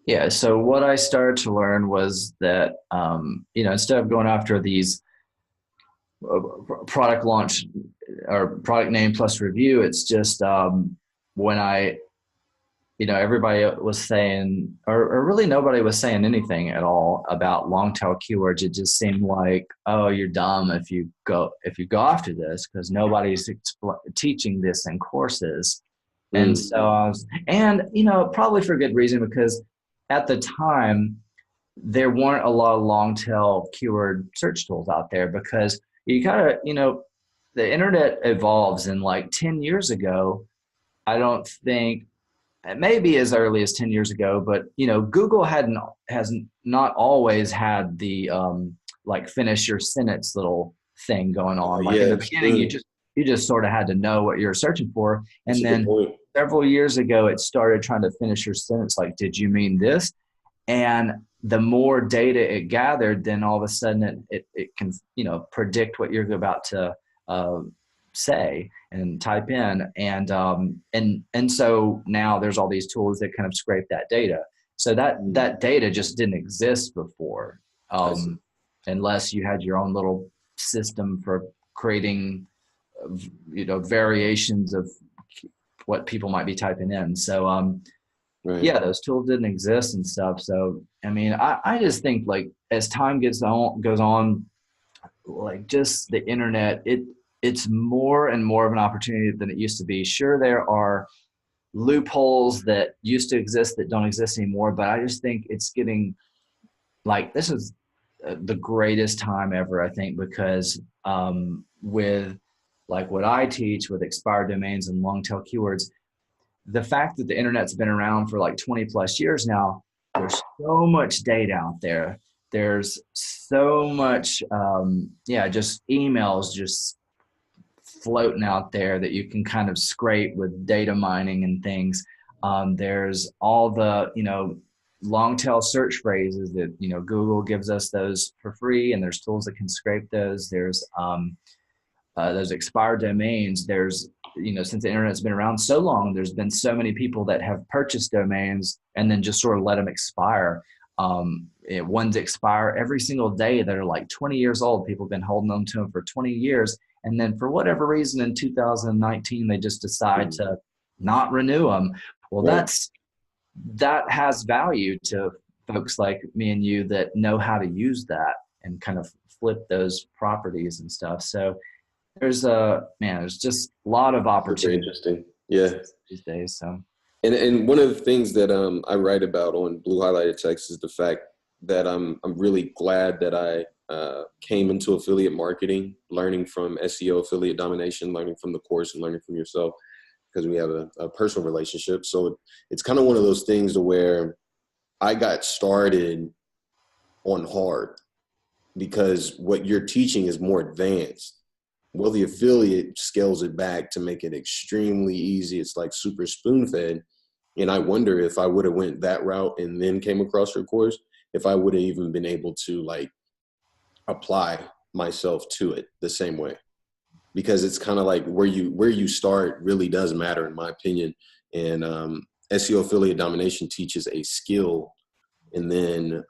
Yeah. So what I started to learn was that, instead of going after these product launch or product name plus review, it's just when everybody was saying, or really nobody was saying anything at all about long tail keywords. It just seemed like, oh, you're dumb if you go after this because nobody's teaching this in courses. And Mm, so probably for good reason because at the time there weren't a lot of long tail keyword search tools out there because you gotta, the internet evolves and like 10 years ago, I don't think maybe as early as 10 years ago, but Google has not always had the like finish your sentence little thing going oh on. Like in yeah, the it's beginning, you true. just sort of had to know what you're searching for. That's And a good then point. several years ago, it started trying to finish your sentence like, did you mean this? And the more data it gathered, then all of a sudden it can predict what you're about to uh, say and type in, and so now there's all these tools that kind of scrape that data. So Mm, that data just didn't exist before, I see. unless you had your own little system for creating variations of what people might be typing in. So Right. yeah, those tools didn't exist and stuff. So I mean, I just think like as time goes on, like just the internet, it's more and more of an opportunity than it used to be. Sure, there are loopholes that used to exist that don't exist anymore, but I just think it's getting like this is the greatest time ever. I think because with like what I teach with expired domains and long tail keywords, the fact that the internet's been around for like 20 plus years now, there's so much data out there. There's so much, just emails just floating out there that you can kind of scrape with data mining and things. There's all the, long tail search phrases that, Google gives us those for free, and there's tools that can scrape those. There's those expired domains. There's, since the internet's been around so long, there's been so many people that have purchased domains and then just sort of let them expire. Ones expire every single day that are like 20 years old. People have been holding on to them for 20 years. And then for whatever reason in 2019, they just decide Mm, to not renew them. Well, right. that has value to folks like me and you that know how to use that and kind of flip those properties and stuff. So there's just a lot of Super opportunity interesting. Yeah. these days. So And one of the things that I write about on Blue Highlighted Text is the fact that I'm really glad that I came into affiliate marketing, learning from SEO affiliate domination, learning from the course, and learning from yourself because we have a personal relationship. So it's kind of one of those things to where I got started on hard because what you're teaching is more advanced. Well, the affiliate scales it back to make it extremely easy. It's like super spoon fed. And I wonder if I would have went that route and then came across your course, if I would have even been able to like apply myself to it the same way. Because it's kind of like where you start really does matter in my opinion. And SEO affiliate domination teaches a skill, and then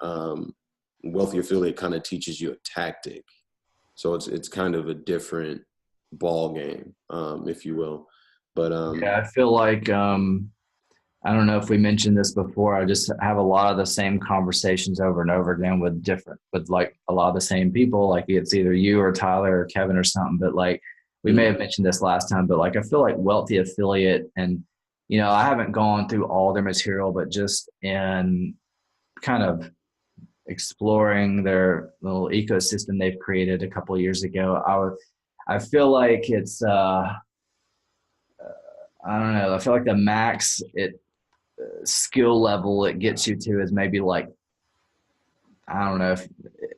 wealthy affiliate kind of teaches you a tactic. So it's kind of a different ball game, if you will. But yeah, I feel like I don't know if we mentioned this before. I just have a lot of the same conversations over and over again with like a lot of the same people. Like it's either you or Tyler or Kevin or something. But like we may mm, have mentioned this last time, but like I feel like wealthy affiliate and I haven't gone through all their material, but just in kind of exploring their little ecosystem they've created a couple of years ago, I feel like it's I don't know. I feel like the max skill level it gets you to is maybe like I don't know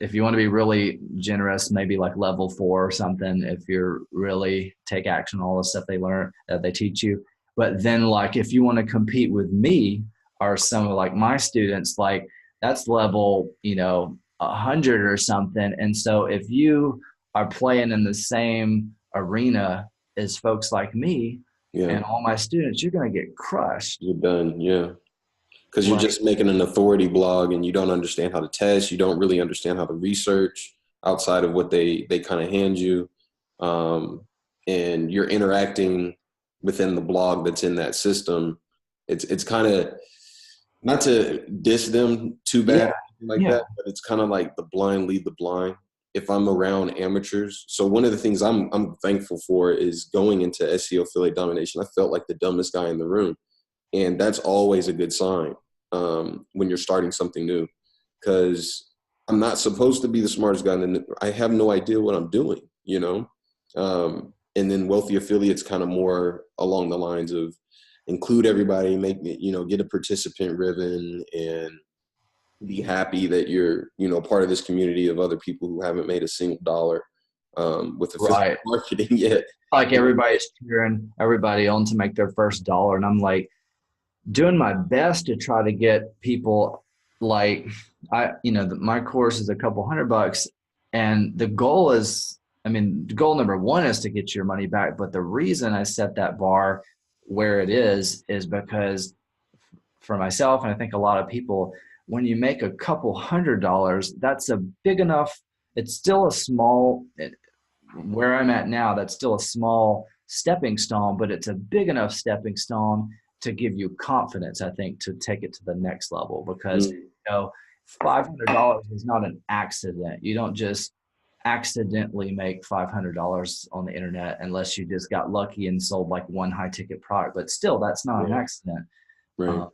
if you want to be really generous, maybe like level 4 or something. If you're really take action on all the stuff they learn that they teach you, but then like if you want to compete with me or some of like my students, like that's level 100 or something. And so if you are playing in the same arena as folks like me yeah, and all my students, you're going to get crushed. you're done. Yeah. because you're Like, just making an authority blog and you don't understand how to test. You don't really understand how to research outside of what they kind of hand you. Um, and you're interacting within the blog that's in that system. It's kind of, not to diss them too bad yeah, like yeah, that, but it's kind of like the blind lead the blind. If I'm around amateurs, so one of the things I'm thankful for is going into SEO affiliate domination. I felt like the dumbest guy in the room, and that's always a good sign when you're starting something new, because I'm not supposed to be the smartest guy, and I have no idea what I'm doing, you know. And then wealthy affiliates kind of more along the lines of include everybody, make it, get a participant ribbon, and be happy that you're, part of this community of other people who haven't made a single dollar with affiliate right. marketing yet. Like everybody's cheering everybody on to make their first dollar. And I'm like doing my best to try to get people like, my course is a couple $100 and the goal is, goal number one is to get your money back. But the reason I set that bar where it is because for myself, and I think a lot of people, when you make a couple $100, that's a big enough, it's still a small, where I'm at now, that's still a small stepping stone, but it's a big enough stepping stone to give you confidence, I think, to take it to the next level. Because, $500 is not an accident. You don't just accidentally make $500 on the internet unless you just got lucky and sold like one high ticket product. But still, that's not an Right, accident. right. Um, No,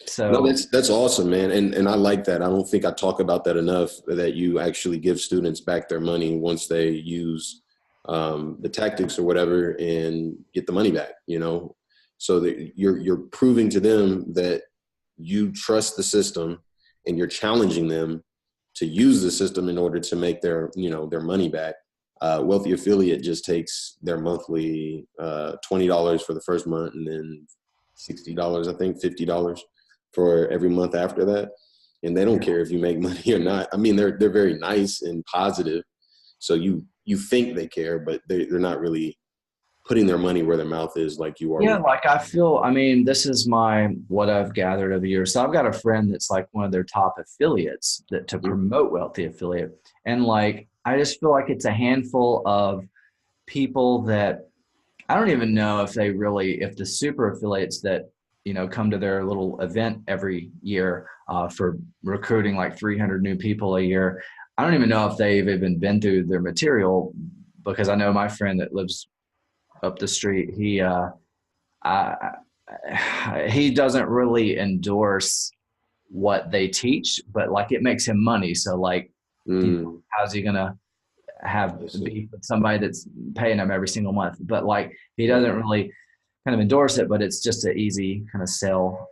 so that's awesome, man. And I like that. I don't think I talk about that enough, that you actually give students back their money once they use the tactics or whatever and get the money back, so that you're proving to them that you trust the system, and you're challenging them to use the system in order to make their money back. Wealthy affiliate just takes their monthly $20 for the first month, and then $60, I think $50 for every month after that. And they don't care if you make money or not. I mean, they're very nice and positive. So you think they care, but they're not really putting their money where their mouth is like you are yeah, with. like I feel, this is what I've gathered over years. So I've got a friend that's like one of their top affiliates that to promote wealthy affiliate. And like, I just feel like it's a handful of people that I don't even know if the super affiliates that, come to their little event every year for recruiting like 300 new people a year. I don't even know if they've even been through their material because I know my friend that lives up the street, I, he doesn't really endorse what they teach, but like it makes him money. So like, Mm, how's he gonna have I see. beef with somebody that's paying him every single month? But like, he Right. doesn't really kind of endorse it, but it's just an easy kind of sell.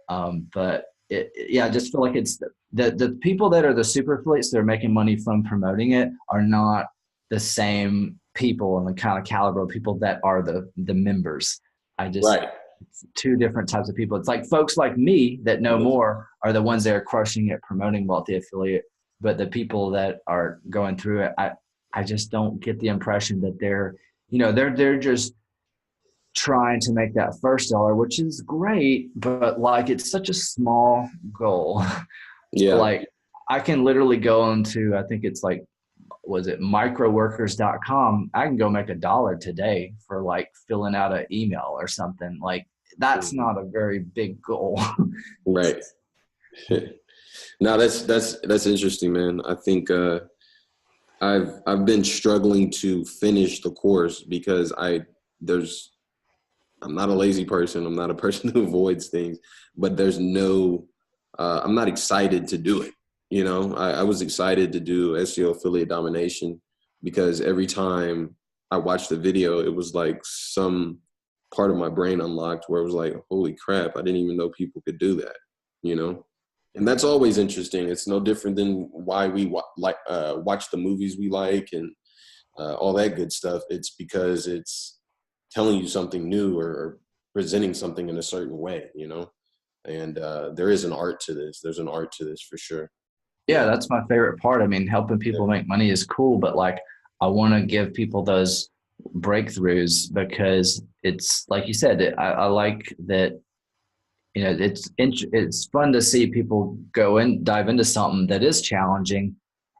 But yeah, I just feel like it's the people that are the super affiliates that are making money from promoting it are not the same people and the kind of caliber of people that are the members. I just Right. It's two different types of people. It's like folks like me that know more are the ones that are crushing it, promoting wealthy affiliate. But the people that are going through it, I just don't get the impression that they're just trying to make that first dollar, which is great, but like it's such a small goal. Yeah. Like I can literally go into, I think it's like, was it microworkers.com? I can go make $1 today for like filling out an email or something. Like that's Mhm. not a very big goal. Right. Now that's interesting, man. I think I've been struggling to finish the course because there's I'm not a lazy person. I'm not a person who avoids things, but there's no, I'm not excited to do it. I was excited to do SEO affiliate domination because every time I watched the video, it was like some part of my brain unlocked where it was like, holy crap, I didn't even know people could do that, you know? And that's always interesting. It's no different than why we watch the movies we like and all that good stuff. It's because it's telling you something new, or presenting something in a certain way. And there is an art to this. There's an art to this for sure. Yeah, Yeah. that's my favorite part. Helping Yeah. people make money is cool, but like I want to give people those breakthroughs because it's like you said, I like that it's fun to see people go and dive into something that is challenging,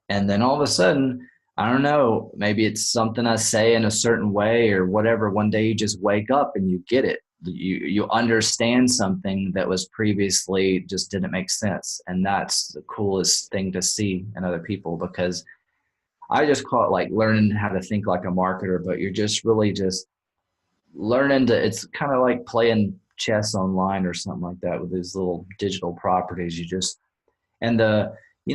and then all of a sudden, I don't know, maybe it's something I say in a certain way or whatever. One day you just wake up and you get it. You understand something that was previously just didn't make sense, and that's the coolest thing to see in other people, because I just call it like learning how to think like a marketer, but you're just really just learning to, it's kind of like playing chess online or something like that with these little digital properties. You just, and you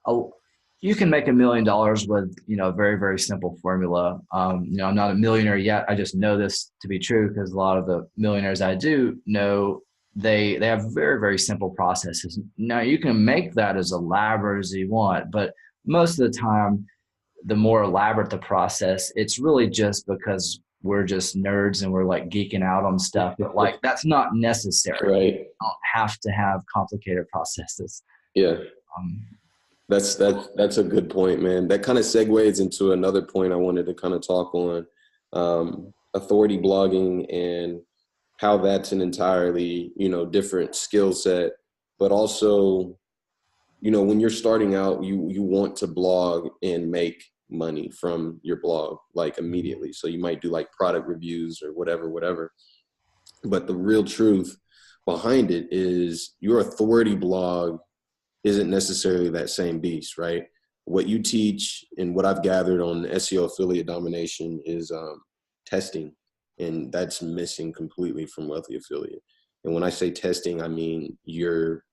know, you can make $1 million with, a very, very simple formula. I'm not a millionaire yet. I just know this to be true because a lot of the millionaires I do know, they have very, very simple processes. Now you can make that as elaborate as you want, but most of the time, the more elaborate the process, it's really just because we're just nerds and we're like geeking out on stuff. But like that's not necessary. Right. You don't have to have complicated processes. Yeah. Um, That's a good point, man. That kind of segues into another point I wanted to kind of talk on, authority blogging and how that's an entirely, different skill set, but also, when you're starting out, you want to blog and make money from your blog like immediately. So you might do like product reviews or whatever. But the real truth behind it is your authority blog isn't necessarily that same beast, right? What you teach and what I've gathered on SEO affiliate domination is testing, and that's missing completely from Wealthy Affiliate. And when I say testing, I mean you're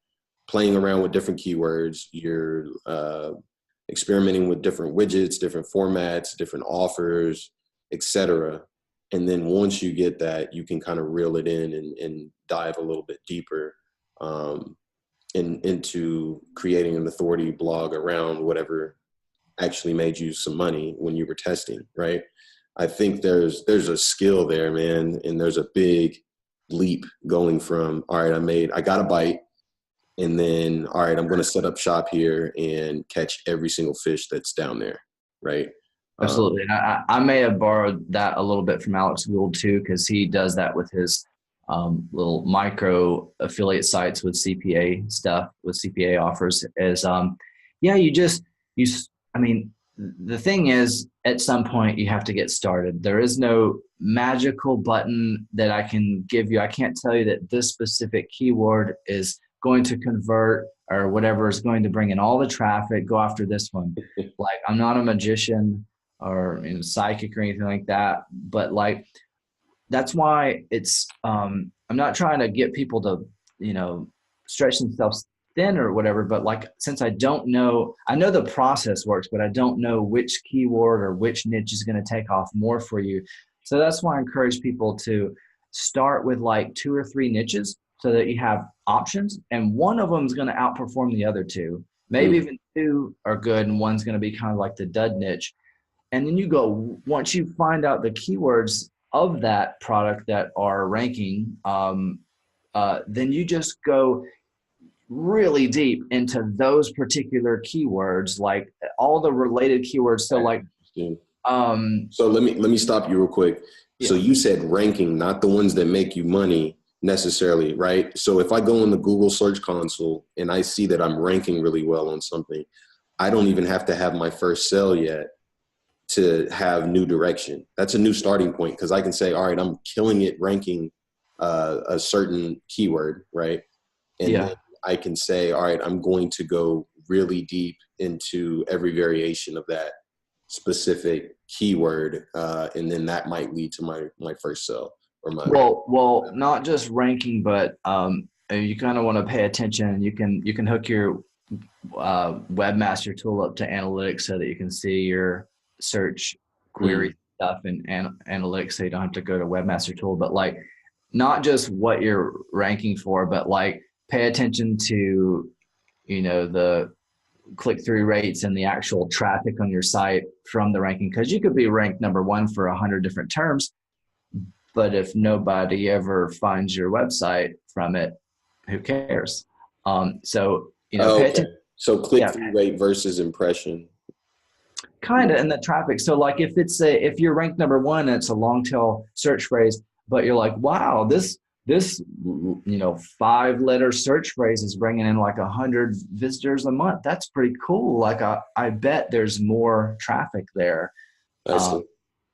playing around with different keywords, you're experimenting with different widgets, different formats, different offers, etc. And then once you get that, you can kind of reel it in and dive a little bit deeper. Into creating an authority blog around whatever actually made you some money when you were testing, right? I think there's a skill there, man, and there's a big leap going from, all right, I got a bite, and then, all right, I'm going to set up shop here and catch every single fish that's down there, right? Absolutely. And I may have borrowed that a little bit from Alex Gould too, because he does that with his little micro affiliate sites with CPA stuff, with CPA offers. Is yeah, I mean, the thing is, at some point you have to get started. There is no magical button that I can give you. I can't tell you that this specific keyword is going to convert or whatever is going to bring in all the traffic. Go after this one. Like, I'm not a magician or psychic or anything like that, but like that's why it's I'm not trying to get people to stretch themselves thin or whatever, but like, since I don't know, I know the process works, but I don't know which keyword or which niche is going to take off more for you. So that's why I encourage people to start with like 2 or 3 niches so that you have options, and one of them is going to outperform the other two. Maybe even 2 are good and one's going to be kind of like the dud niche. And then once you find out the keywords of that product that are ranking, then you just go really deep into those particular keywords, like all the related keywords. So like, so let me stop you real quick. Yeah. So you said ranking, not the ones that make you money necessarily, right? So if I go in the Google Search Console and I see that I'm ranking really well on something, I don't even have to have my first sale yet to have new direction. That's a new starting point, because I can say, all right, I'm killing it ranking a certain keyword, right? And then I can say, all right, I'm going to go really deep into every variation of that specific keyword, and then that might lead to my first sale or my. Well, not just ranking, but you kind of want to pay attention. You can hook your webmaster tool up to analytics so that you can see your search query stuff and analytics, so you don't have to go to webmaster tool. But like, not just what you're ranking for, but like pay attention to the click-through rates and the actual traffic on your site from the ranking, because you could be ranked #1 for 100 different terms, but if nobody ever finds your website from it, who cares? So pay attention. So click-through rate versus impression. Kind of, and the traffic. So like, if you're ranked #1 and it's a long tail search phrase, but you're like, wow, this this, 5-letter search phrase is bringing in like 100 visitors a month. That's pretty cool. Like I bet there's more traffic there. I Um, see.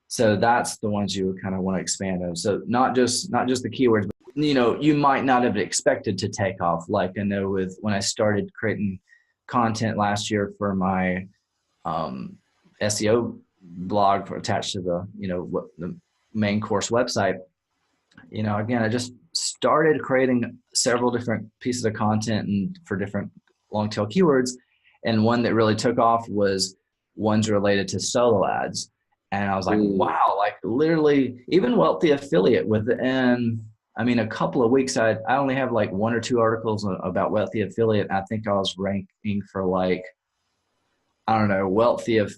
so that's the ones you would kind of want to expand on. So not just the keywords, but you might not have expected to take off. Like I know with when I started creating content last year for my SEO blog attached to the main course website. Again, I just started creating several different pieces of content and for different long tail keywords. And one that really took off was ones related to solo ads. And I was like, Mm, wow, like literally even wealthy affiliate within, a couple of weeks, I only have like one or two articles about wealthy affiliate. I think I was ranking for like, I don't know, wealthy of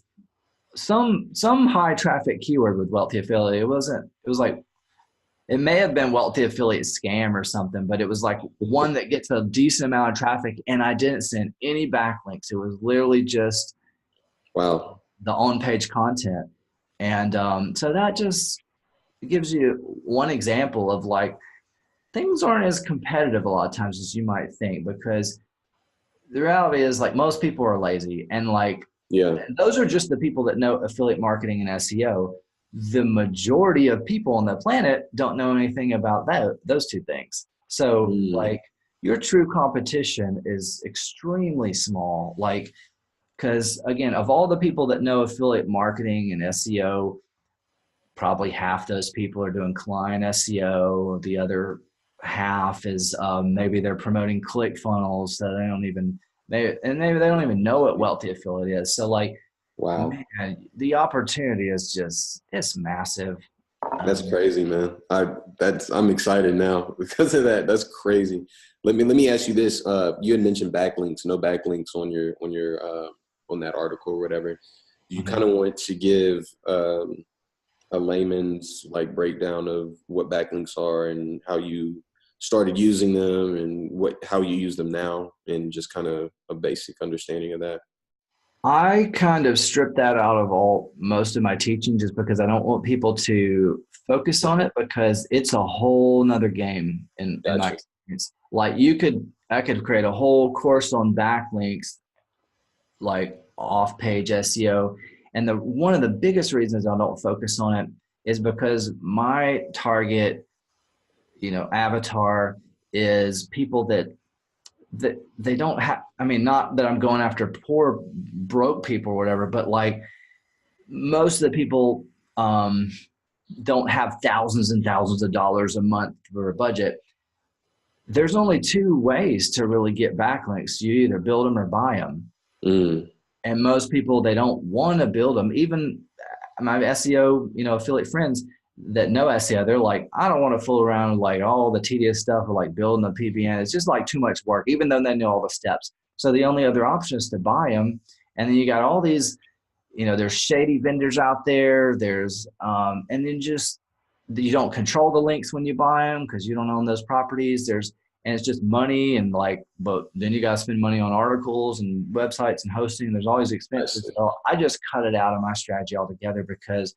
some high traffic keyword with wealthy affiliate. It was like it may have been wealthy affiliate scam or something, but it was like one that gets a decent amount of traffic, and I didn't send any backlinks. It was literally just wow. the on-page content, and so that just gives you one example of like things aren't as competitive a lot of times as you might think, because the reality is like most people are lazy, and like Yeah. those are just the people that know affiliate marketing and SEO. The majority of people on the planet don't know anything about those two things. So, Mm, like, your true competition is extremely small. Like, because again, of all the people that know affiliate marketing and SEO, probably half those people are doing client SEO. The other half is maybe they're promoting click funnels that they don't even maybe they don't even know what wealthy affiliate is. So like, wow. man, the opportunity is just it's massive. That's Um, crazy, man. I'm excited now because of that. That's crazy. Let me ask you this. You had mentioned backlinks, no backlinks on that article or whatever. Do you kind mhm. of want to give a layman's like breakdown of what backlinks are and how you started using them and how you use them now, and just kind of a basic understanding of that? I kind of stripped that out of all most of my teaching just because I don't want people to focus on it because it's a whole nother game in my Gotcha. experience. Like I could create a whole course on backlinks, like off page SEO. And the one of the biggest reasons I don't focus on it is because my target, avatar is people that they don't have, not that I'm going after poor broke people or whatever, but like most of the people don't have thousands and thousands of dollars a month for a budget. There's only two ways to really get backlinks. You either build them or buy them. Mm, And most people, they don't want to build them. Even my SEO, affiliate friends that know SEO, they're like, I don't want to fool around with like all the tedious stuff of like building a PBN. It's just like too much work, even though they know all the steps. So the only other option is to buy them. And then you got all these, there's shady vendors out there. And then just you don't control the links when you buy them because you don't own those properties. And it's just money and like, but then you got to spend money on articles and websites and hosting. There's always I expenses. see. So I just cut it out of my strategy altogether because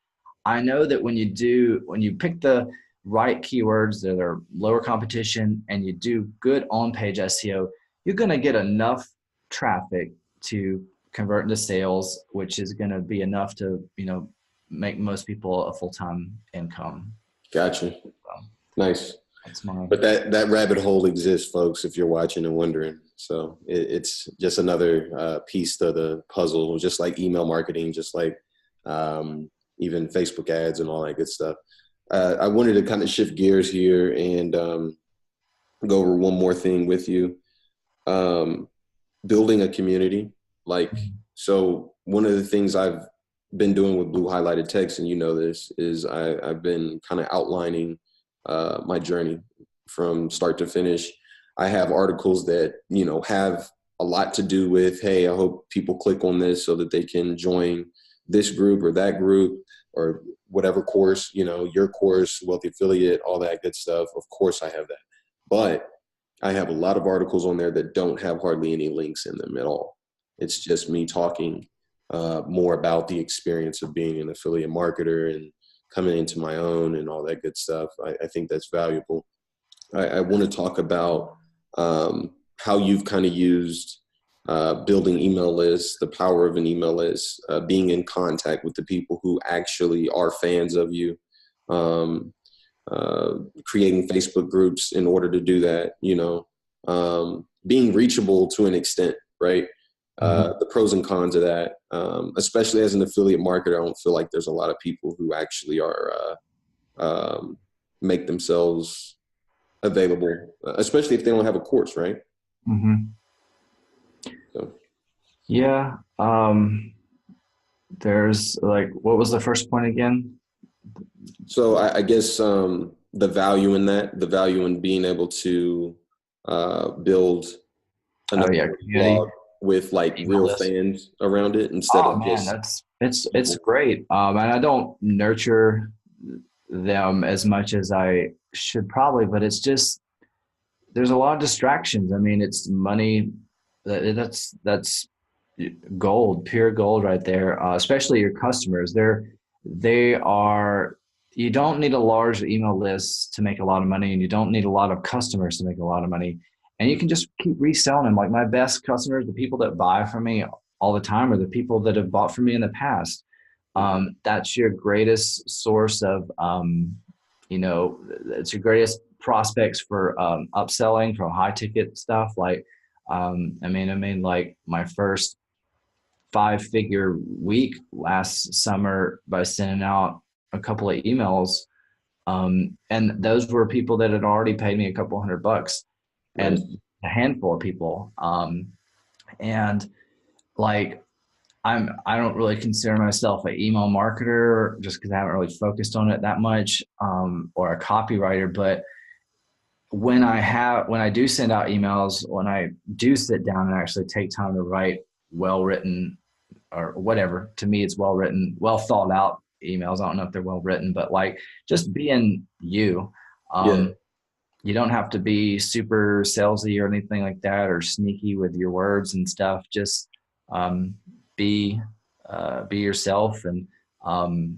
I know that when you pick the right keywords that are lower competition and you do good on page SEO, you're going to get enough traffic to convert into sales, which is going to be enough to, make most people a full-time income. Gotcha. So Nice. that's my, But that rabbit hole exists, folks, if you're watching and wondering. So it's just another piece to the puzzle, just like email marketing, just like even Facebook ads and all that good stuff. I wanted to kind of shift gears here and go over one more thing with you. Um, Building a community. Like, so one of the things I've been doing with blue highlighted text, and you know this, is I've been kind of outlining my journey from start to finish. I have articles that, have a lot to do with, hey, I hope people click on this so that they can join this group or that group or whatever course, your course, wealthy affiliate, all that good stuff. Of course I have that. But I have a lot of articles on there that don't have hardly any links in them at all. It's just me talking more about the experience of being an affiliate marketer and coming into my own and all that good stuff. I think that's valuable. I want to talk about how you've kind of used building email lists, the power of an email list, being in contact with the people who actually are fans of you, um, creating Facebook groups in order to do that, being reachable to an extent, right? Mhm. The pros and cons of that, especially as an affiliate marketer, I don't feel like there's a lot of people who actually are make themselves available, especially if they don't have a course, right? Mhm. So, Yeah. There's like, what was the first point again? so I guess the value in that, the value in being able to build an Oh yeah, authority community blog with like email real list. fans around it instead Oh of man, just that's it's people. great. And I don't nurture them as much as I should probably, but it's just there's a lot of distractions. I mean, it's money. That's gold, pure gold right there. Especially your customers. They are. You don't need a large email list to make a lot of money, and you don't need a lot of customers to make a lot of money. And you can just keep reselling them. Like my best customers, the people that buy from me all the time, are the people that have bought from me in the past. Mhm. That's your greatest source of, it's your greatest prospects for upselling from high ticket stuff. Like, I mean, like my first 5-figure week last summer by sending out a couple of emails. And those were people that had already paid me a couple $100 and Nice. a handful of people. And like, I don't really consider myself an email marketer just because I haven't really focused on it that much, or a copywriter. But when I do send out emails, when I do sit down and actually take time to write well written or whatever, to me it's well written, well thought out emails. I don't know if they're well written, but like just being you. Yeah. Um, you don't have to be super salesy or anything like that or sneaky with your words and stuff. Just um, be be yourself, um,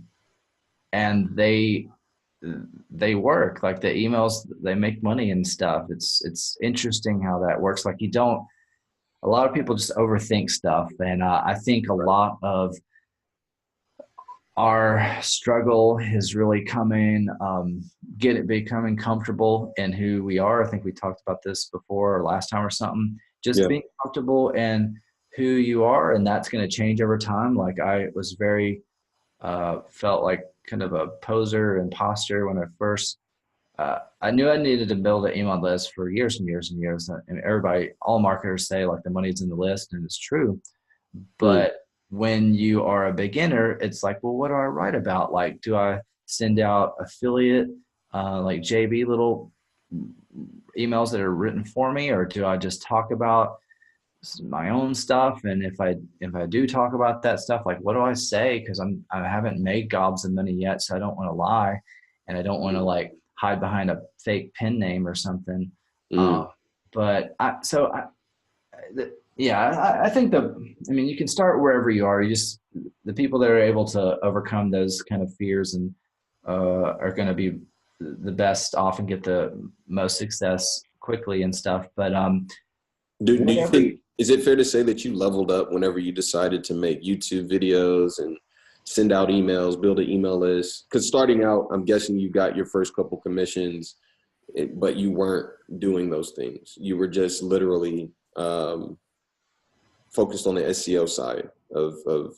and they work. Like the emails, they make money and stuff. It's interesting how that works. Like you don't. A lot of people just overthink stuff, and I think a lot of our struggle is really coming becoming comfortable in who we are. I think we talked about this before or last time or something. Just Yeah. being comfortable in who you are, and that's going to change over time. Like I was very felt like kind of a poser imposter when I first I knew I needed to build an email list for years and years and years. And everybody, all marketers say like the money's in the list, and it's true. Mm. But when you are a beginner, it's like, well, what do I write about? Like, do I send out affiliate, like JB little emails that are written for me, or do I just talk about my own stuff? And if I do talk about that stuff, like, what do I say? Because I haven't made gobs of money yet, so I don't want to lie, and I don't want to Mm. like hide behind a fake pen name or something. Uh, Mm. but yeah, I think I mean, you can start wherever you are. You just, the people that are able to overcome those kind of fears and are going to be the best, often get the most success quickly and stuff. But Do you whatever. think, is it fair to say that you leveled up whenever you decided to make YouTube videos and send out emails, build an email list? Because starting out, I'm guessing you got your first couple commissions, but you weren't doing those things. You were just literally focused on the SEO side of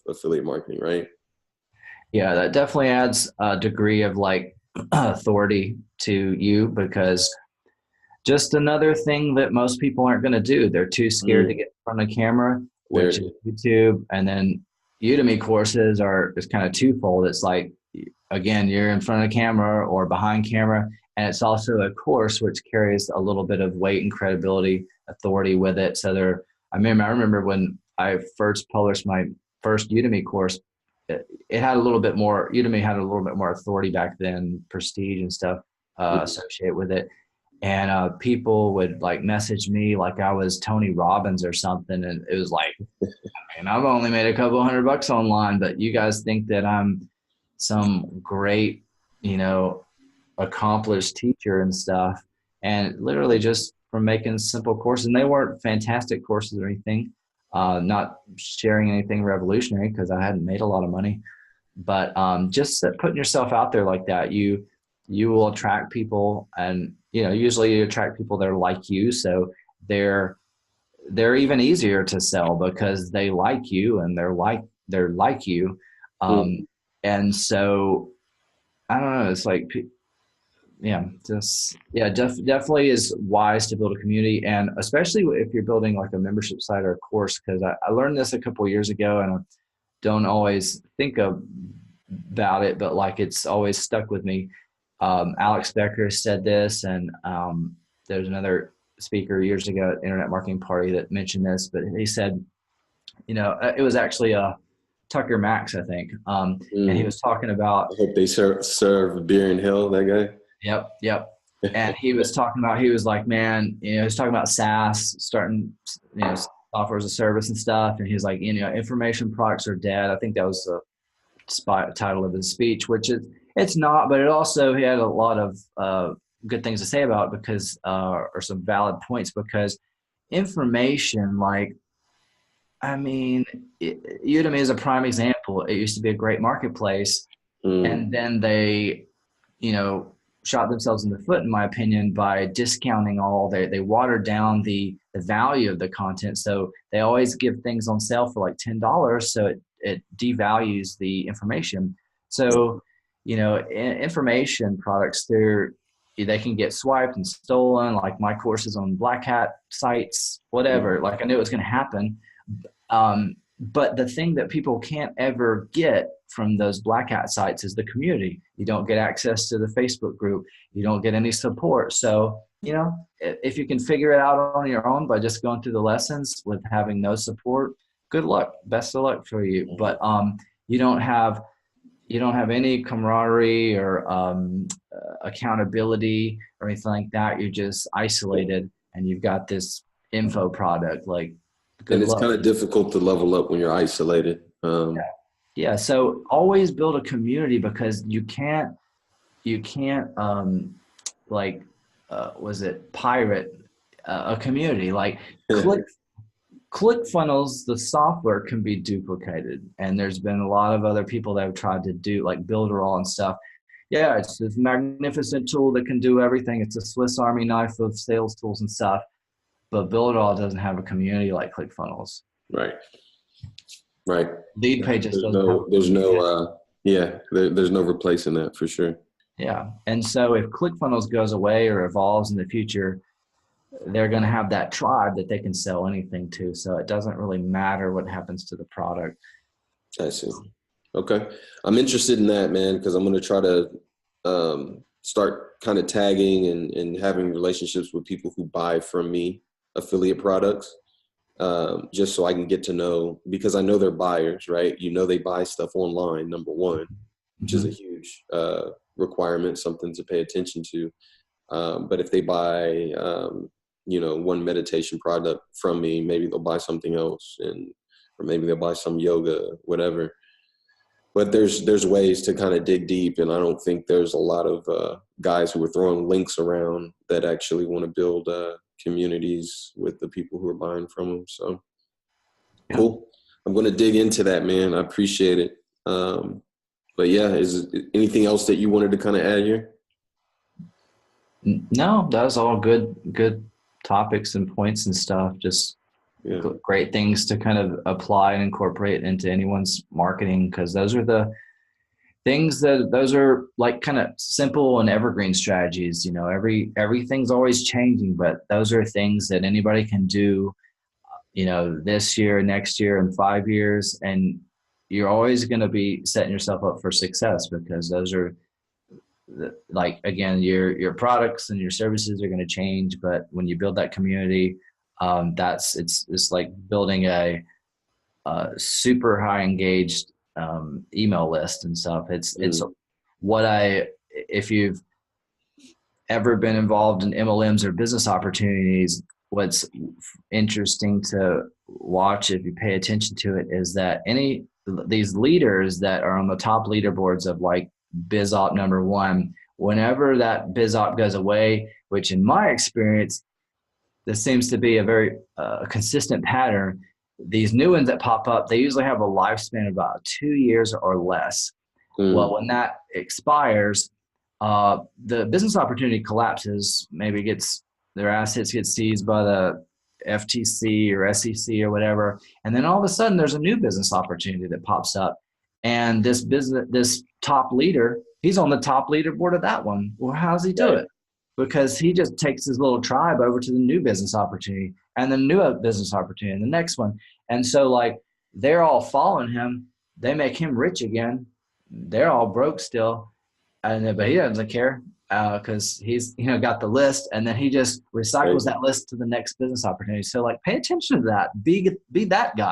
affiliate marketing, right? Yeah, that definitely adds a degree of like authority to you, because just another thing that most people aren't going to do. They're too scared to Mm. get in front of camera, There which it is is. YouTube. And then Udemy courses are just kind of twofold. It's like, again, you're in front of camera or behind camera. And it's also a course which carries a little bit of weight and credibility, authority with it. So I remember when I first published my first Udemy course, it had a little bit more, Udemy had a little bit more authority back then, prestige and stuff Mhm. associated with it. And people would like message me like I was Tony Robbins or something, and it was like, and I've only made a couple $100 online, but you guys think that I'm some great, you know, accomplished teacher and stuff. and literally just from making simple courses. And they weren't fantastic courses or anything, not sharing anything revolutionary because I hadn't made a lot of money. But just putting yourself out there like that, you will attract people, and usually you attract people that are like you, so they're they're even easier to sell because they like you and they're like you. Mm. And so I don't know, it's like, yeah, just yeah, definitely is wise to build a community, and especially if you're building like a membership site or a course, because I learned this a couple of years ago, and I don't always think about it, but like it's always stuck with me. Alex Becker said this, and there's another speaker years ago at Internet Marketing Party that mentioned this, but he said, it was actually Tucker Max, I think, and he Mm. was talking about. I hope they serve beer in hell, that guy. Yep, yep. And he was talking about, he was like, man, he was talking about SaaS, starting, software as a service and stuff. And he was like, information products are dead. I think that was the title of his speech, which it's not, but it also, he had a lot of good things to say about it because, or some valid points, because information, like, I mean, Udemy is a prime example. It used to be a great marketplace, Mm. and then they, you know, shot themselves in the foot, in my opinion, by discounting all. They watered down the value of the content. So they always give things on sale for like $10. So it devalues the information. So, information products, they can get swiped and stolen, like my courses on black hat sites, whatever. Like I knew it was going to happen. But the thing that people can't ever get from those black hat sites is the community. You don't get access to the Facebook group. You don't get any support. So, if you can figure it out on your own by just going through the lessons with having no support, good luck. Best of luck for you. But you don't have any camaraderie or accountability or anything like that. You're just isolated, and you've got this info product. Like, And good it's luck. kind of difficult to level up when you're isolated. Yeah. So always build a community, because you can't like was it pirate a community, like click ClickFunnels, the software can be duplicated, and there's been a lot of other people that have tried to do like Builderall and stuff. Yeah, it's this magnificent tool that can do everything. It's a Swiss Army knife of sales tools and stuff, but Builderall doesn't have a community like ClickFunnels. Right. Right. Lead Pages There's doesn't have no, a there's no, community. there's no replacing that for sure. Yeah, and so if ClickFunnels goes away or evolves in the future, they're going to have that tribe that they can sell anything to. So it doesn't really matter what happens to the product. I see. Okay. I'm interested in that, man, because I'm going to try to start kind of tagging and having relationships with people who buy from me affiliate products, just so I can get to know, because I know they're buyers, right? They buy stuff online, number one, which is a Mm-hmm. huge requirement, something to pay attention to. But if they buy, one meditation product from me, maybe they'll buy something else, or maybe they'll buy some yoga, whatever. But there's ways to kind of dig deep, and I don't think there's a lot of guys who are throwing links around that actually want to build communities with the people who are buying from them. So Yeah. cool. I'm going to dig into that, man. I appreciate it. But yeah, is anything else that you wanted to kind of add here? No, that was all good topics and points and stuff. Just Yeah. great things to kind of apply and incorporate into anyone's marketing, because those are the things those are like kind of simple and evergreen strategies. Everything's always changing, but those are things that anybody can do, this year, next year, and 5 years, and you're always going to be setting yourself up for success, because those are like, again, your products and your services are going to change, but when you build that community, it's like building a super high engaged email list and stuff. It's Mm. what if you've ever been involved in MLMs or business opportunities, what's interesting to watch if you pay attention to it is that these leaders that are on the top leaderboards of like BizOp number one, whenever that biz op goes away, which in my experience, this seems to be a very consistent pattern. These new ones that pop up, they usually have a lifespan of about 2 years or less. Well, Mm, when that expires, the business opportunity collapses. Maybe gets their assets get seized by the FTC or SEC or whatever, and then all of a sudden there's a new business opportunity that pops up, and this top leader, he's on the top leaderboard of that one. Well, how does he do right. it? Because he just takes his little tribe over to the new business opportunity and the new business opportunity and the next one, and so like they're all following him. They make him rich again. They're all broke still, and but he doesn't care because he's got the list, and then he just recycles Crazy. that list to the next business opportunity. So like, pay attention to that. Be that guy.